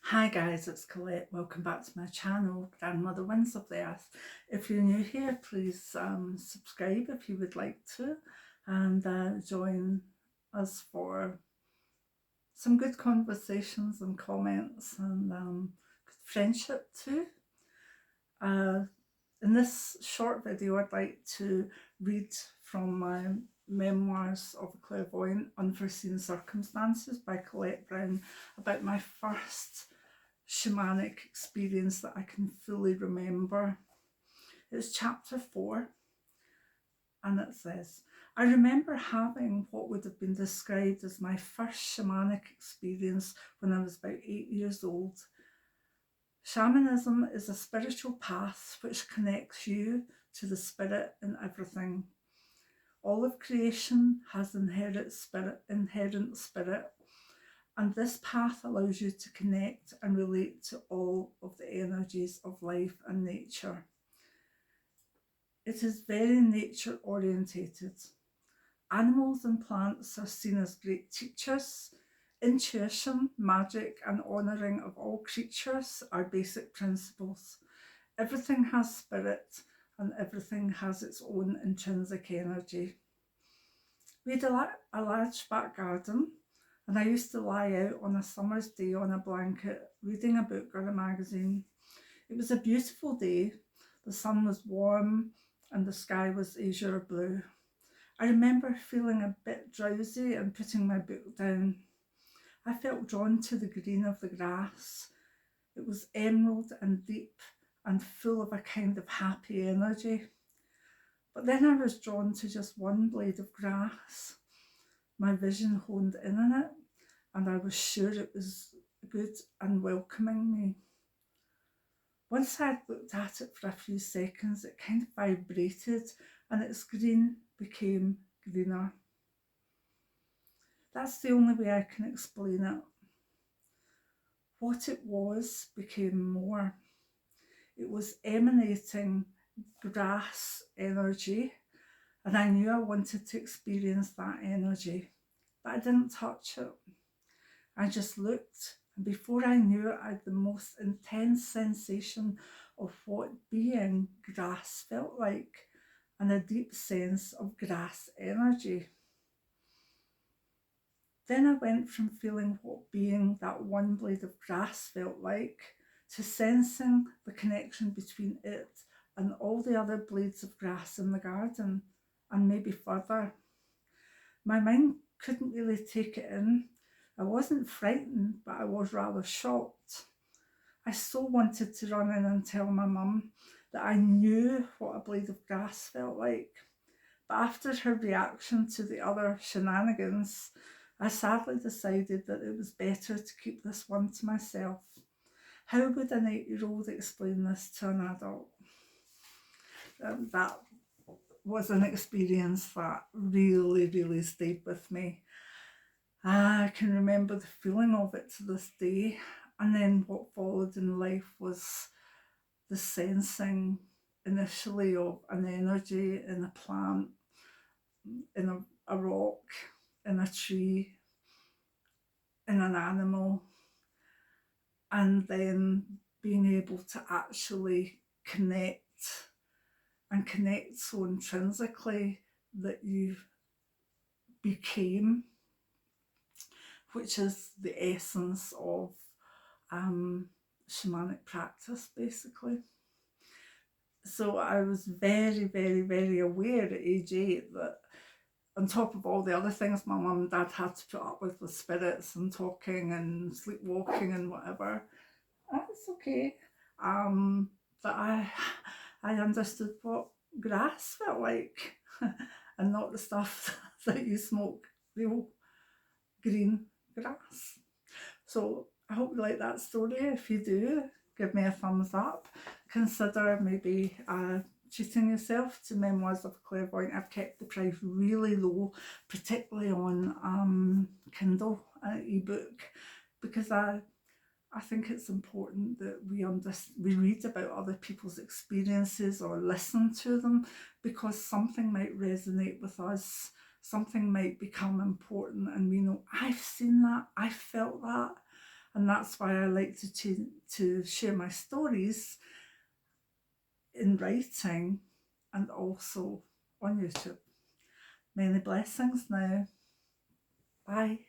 Hi guys, it's Colette. Welcome back to my channel, Grandmother Winds of the Earth. If you're new here, please subscribe if you would like to, and join us for some good conversations and comments and good friendship too. In this short video, I'd like to read from my Memoirs of a Clairvoyant, Unforeseen Circumstances by Colette Brown, about my first shamanic experience that I can fully remember. It's chapter 4, and it says, I remember having what would have been described as my first shamanic experience when I was about 8 years old. Shamanism is a spiritual path which connects you to the spirit in everything. All of creation has inherent spirit, and this path allows you to connect and relate to all of the energies of life and nature. It is very nature orientated. Animals and plants are seen as great teachers. Intuition, magic, and honouring of all creatures are basic principles. Everything has spirit and everything has its own intrinsic energy. We had a large back garden, and I used to lie out on a summer's day on a blanket reading a book or a magazine. It was a beautiful day. The sun was warm and the sky was azure blue. I remember feeling a bit drowsy and putting my book down. I felt drawn to the green of the grass. It was emerald and deep and full of a kind of happy energy. But then I was drawn to just one blade of grass. My vision honed in on it, and I was sure it was good and welcoming me. Once I'd looked at it for a few seconds, it kind of vibrated and its green became greener. That's the only way I can explain it. What it was became more. It was emanating grass energy, and I knew I wanted to experience that energy, but I didn't touch it. I just looked, and before I knew it, I had the most intense sensation of what being grass felt like, and a deep sense of grass energy. Then I went from feeling what being that one blade of grass felt like to sensing the connection between it and all the other blades of grass in the garden, and maybe further. My mind couldn't really take it in. I wasn't frightened, but I was rather shocked. I so wanted to run in and tell my mum that I knew what a blade of grass felt like. But after her reaction to the other shenanigans, I sadly decided that it was better to keep this one to myself. How would an 8-year-old explain this to an adult? That was an experience that really stayed with me. I can remember the feeling of it to this day. And then what followed in life was the sensing initially of an energy in a plant, in a rock, in a tree, in an animal, and then being able to actually connect so intrinsically that you became, which is the essence of shamanic practice, basically. So I was very aware at age 8 that on top of all the other things my mum and dad had to put up with spirits and talking and sleepwalking and whatever, that's okay. That I understood what grass felt like and not the stuff that you smoke, real green grass. So I hope you like that story. If you do, give me a thumbs up. Consider maybe treating yourself to Memoirs of a Clairvoyant. I've kept the price really low, particularly on Kindle ebook, because I think it's important that we read about other people's experiences or listen to them, because something might resonate with us, something might become important, and we know, I've seen that, I felt that, And that's why I like to share my stories in writing and also on YouTube. Many blessings now. Bye.